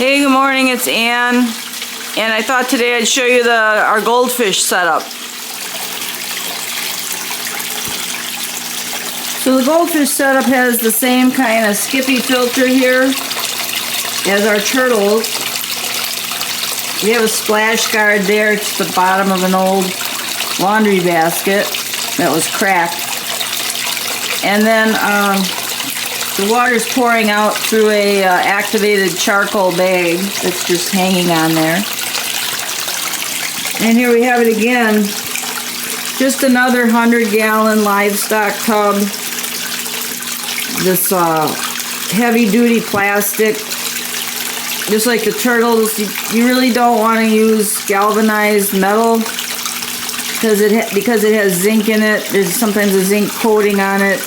Hey, good morning, it's Ann, and I thought today I'd show you our goldfish setup. So the goldfish setup has the same kind of skippy filter here as our turtles. We have a splash guard there. It's the bottom of an old laundry basket that was cracked. And then the water's pouring out through a activated charcoal bag that's just hanging on there. And here we have it again. Just another 100-gallon livestock tub. This heavy-duty plastic. Just like the turtles, you really don't want to use galvanized metal because it has zinc in it. There's sometimes a zinc coating on it,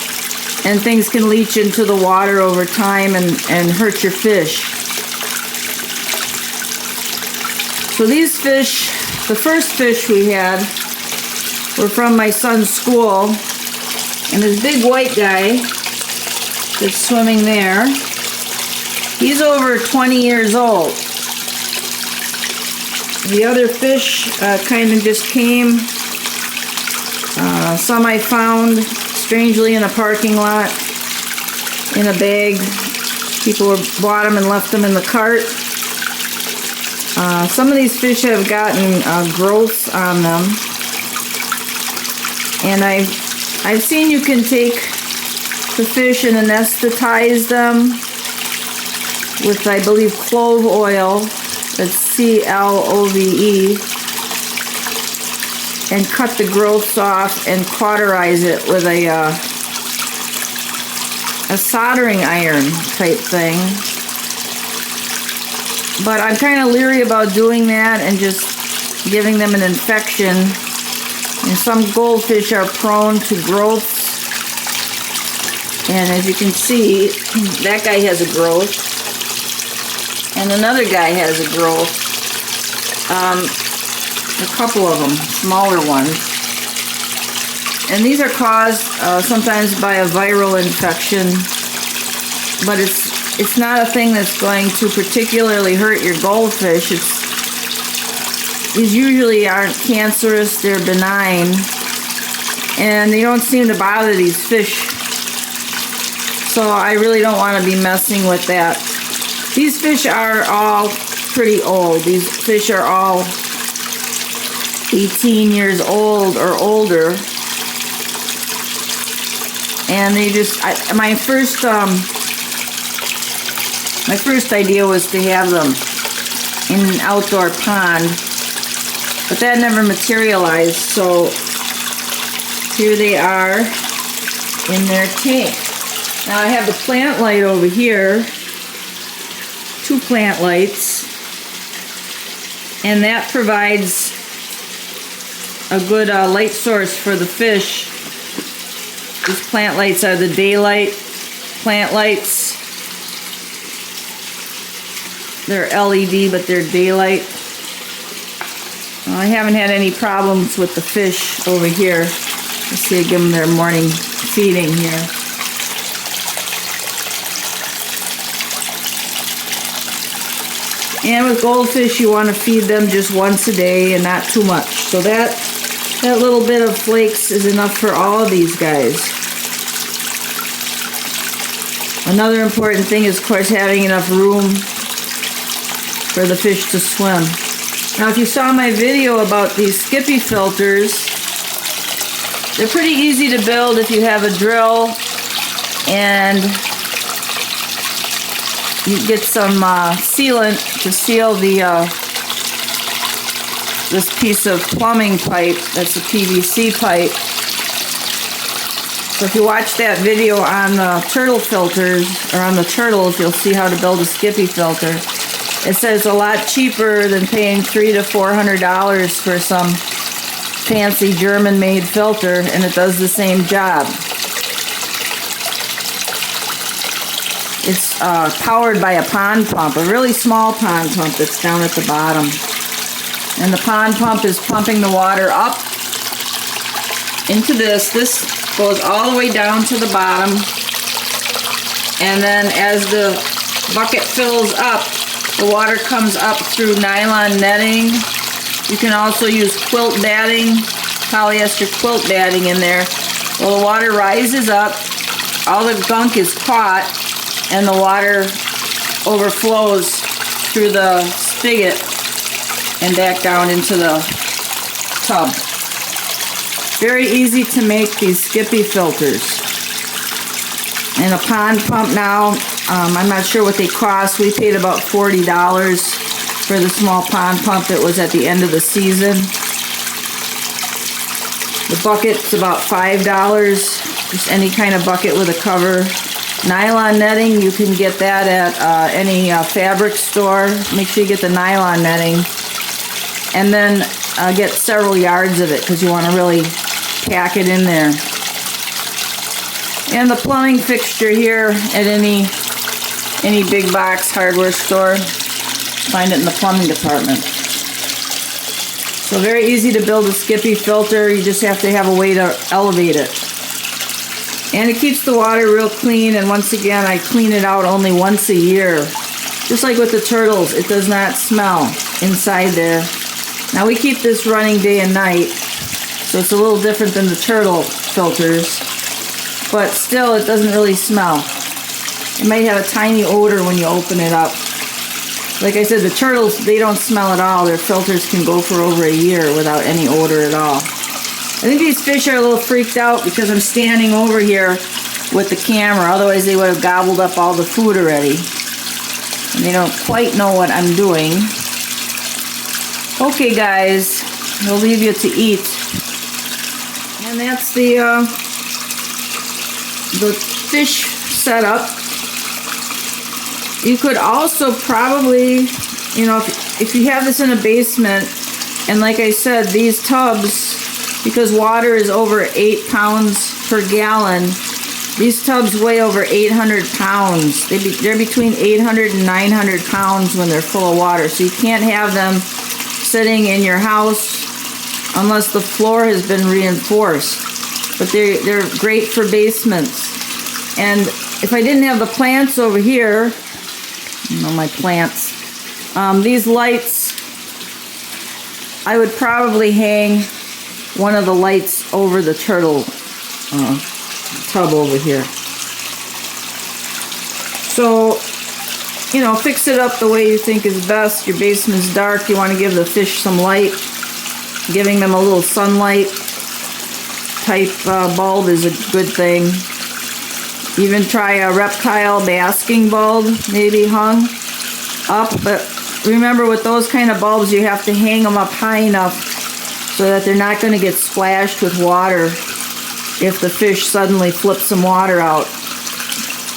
and things can leach into the water over time and hurt your fish. So these fish, the first fish we had, were from my son's school, and this big white guy that's swimming there, he's over 20 years old. The other fish kind of just came. Some I found strangely in a parking lot in a bag. People bought them and left them in the cart. Some of these fish have gotten growths on them, and I've seen you can take the fish and anesthetize them with, I believe, clove oil. That's CLOVE. And cut the growths off and cauterize it with a soldering iron type thing. But I'm kind of leery about doing that and just giving them an infection. And some goldfish are prone to growths. And as you can see, that guy has a growth. And another guy has a growth. A couple of them, smaller ones. And these are caused sometimes by a viral infection, but it's not a thing that's going to particularly hurt your goldfish. These usually aren't cancerous, they're benign, and they don't seem to bother these fish. So I really don't want to be messing with that. These fish are all pretty old. These fish are all 18 years old or older, and they just my first idea was to have them in an outdoor pond, but that never materialized. So here they are in their tank. Now I have the plant light over here, 2 plant lights, and that provides a good light source for the fish. These plant lights are the daylight plant lights. They're LED, but they're daylight. I haven't had any problems with the fish over here. Let's see, I give them their morning feeding here. And with goldfish, you want to feed them just once a day and not too much. So that little bit of flakes is enough for all of these guys. Another important thing is, of course, having enough room for the fish to swim. Now, if you saw my video about these skippy filters, they're pretty easy to build if you have a drill and you get some sealant to seal this piece of plumbing pipe. That's a PVC pipe. So if you watch that video on the turtle filters, or on the turtles, you'll see how to build a skippy filter. It says it's a lot cheaper than paying $300 to $400 for some fancy German-made filter, and it does the same job. It's powered by a pond pump, a really small pond pump that's down at the bottom. And the pond pump is pumping the water up into this. This goes all the way down to the bottom. And then as the bucket fills up, The water comes up through nylon netting. You can also use quilt batting, polyester quilt batting in there. Well, the water rises up, all the gunk is caught, and the water overflows through the spigot and back down into the tub. Very easy to make these Skippy filters. And a pond pump now, I'm not sure what they cost. We paid about $40 for the small pond pump that was at the end of the season. The bucket's about $5, just any kind of bucket with a cover. Nylon netting, you can get that at any fabric store. Make sure you get the nylon netting. And then get several yards of it because you want to really pack it in there. And the plumbing fixture here at any big box hardware store. Find it in the plumbing department. So very easy to build a Skippy filter. You just have to have a way to elevate it. And it keeps the water real clean. And once again, I clean it out only once a year. Just like with the turtles, it does not smell inside there. Now we keep this running day and night, so it's a little different than the turtle filters. But still, it doesn't really smell. It might have a tiny odor when you open it up. Like I said, the turtles, they don't smell at all. Their filters can go for over a year without any odor at all. I think these fish are a little freaked out because I'm standing over here with the camera. Otherwise, they would have gobbled up all the food already. And they don't quite know what I'm doing. Okay, guys, we'll leave you to eat. And that's the fish setup. You could also probably, you know, if you have this in a basement, and like I said, these tubs, because water is over 8 pounds per gallon, these tubs weigh over 800 pounds. They're between 800 and 900 pounds when they're full of water. So you can't have them sitting in your house unless the floor has been reinforced. But they're great for basements. And if I didn't have the plants over here, you know, my plants, these lights, I would probably hang one of the lights over the turtle tub over here. So, you know, fix it up the way you think is best. Your basement's dark, you want to give the fish some light. Giving them a little sunlight type bulb is a good thing. Even try a reptile basking bulb, maybe hung up. But remember, with those kind of bulbs, you have to hang them up high enough so that they're not going to get splashed with water if the fish suddenly flips some water out,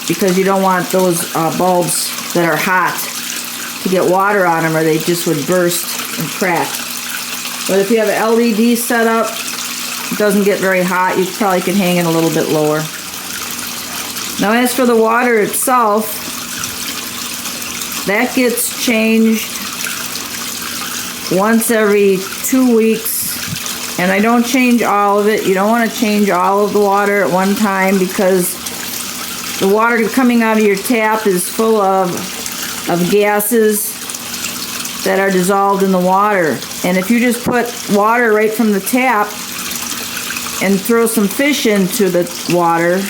because you don't want those bulbs that are hot to get water on them, or they just would burst and crack. But if you have an LED setup, it doesn't get very hot. You probably can hang it a little bit lower. Now, as for the water itself, that gets changed once every 2 weeks. And I don't change all of it. You don't want to change all of the water at one time, because the water coming out of your tap is full of gases that are dissolved in the water. And if you just put water right from the tap and throw some fish into the water,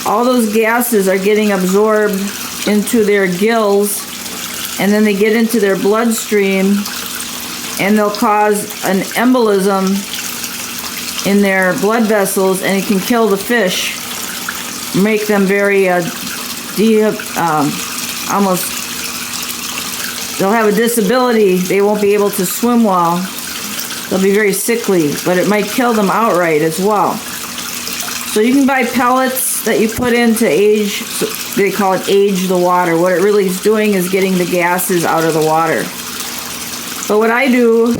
all those gases are getting absorbed into their gills, and then they get into their bloodstream, and they'll cause an embolism in their blood vessels, and it can kill the fish, make them very almost, they'll have a disability. They won't be able to swim well. They'll be very sickly, but it might kill them outright as well. So you can buy pellets that you put in to age, they call it age the water. What it really is doing is getting the gases out of the water. But what I do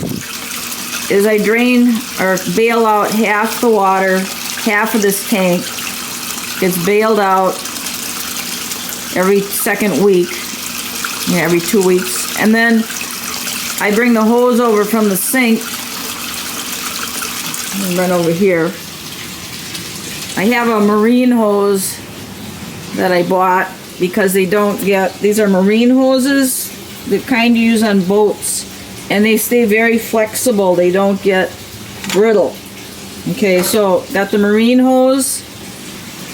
is I drain or bail out half the water, half of this tank gets bailed out every second week, every 2 weeks. And then I bring the hose over from the sink, and run over here. I have a marine hose that I bought because they don't get, these are marine hoses the kind you use on boats, and they stay very flexible. They don't get brittle. Okay, so got the marine hose,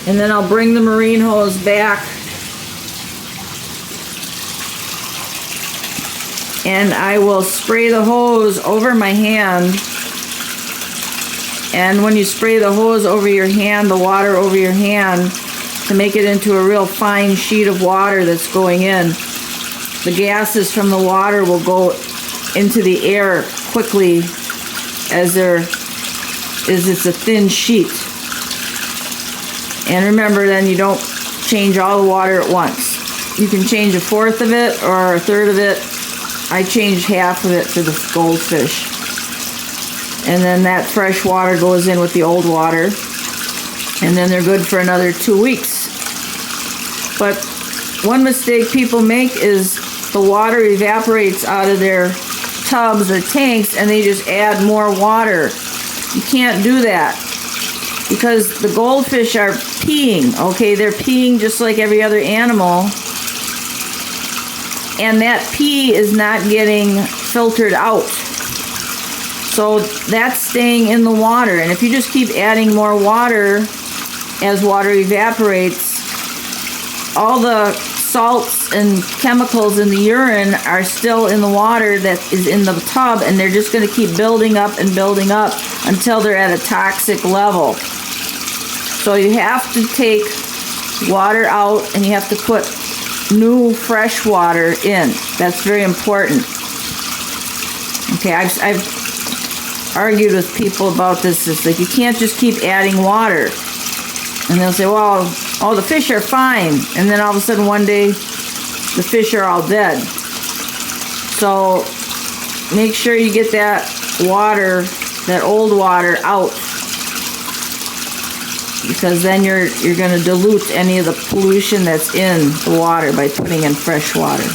and then I'll bring the marine hose back, and I will spray the hose over my hand. And when you spray the hose over your hand, the water over your hand, to make it into a real fine sheet of water that's going in, the gases from the water will go into the air quickly as it's a thin sheet. And remember, then you don't change all the water at once. You can change a fourth of it or a third of it. I changed half of it for the goldfish. And then that fresh water goes in with the old water. And then they're good for another 2 weeks. But one mistake people make is the water evaporates out of their tubs or tanks and they just add more water. You can't do that, because the goldfish are peeing, okay? They're peeing just like every other animal. And that pee is not getting filtered out. So that's staying in the water. And if you just keep adding more water as water evaporates, all the salts and chemicals in the urine are still in the water that is in the tub, and they're just going to keep building up and building up until they're at a toxic level. So you have to take water out and you have to put new fresh water in. That's very important. Okay, I've argued with people about this. It's like, you can't just keep adding water. And they'll say, well, oh, the fish are fine. And then all of a sudden one day, the fish are all dead. So make sure you get that water, that old water, out. Because then you're going to dilute any of the pollution that's in the water by putting in fresh water.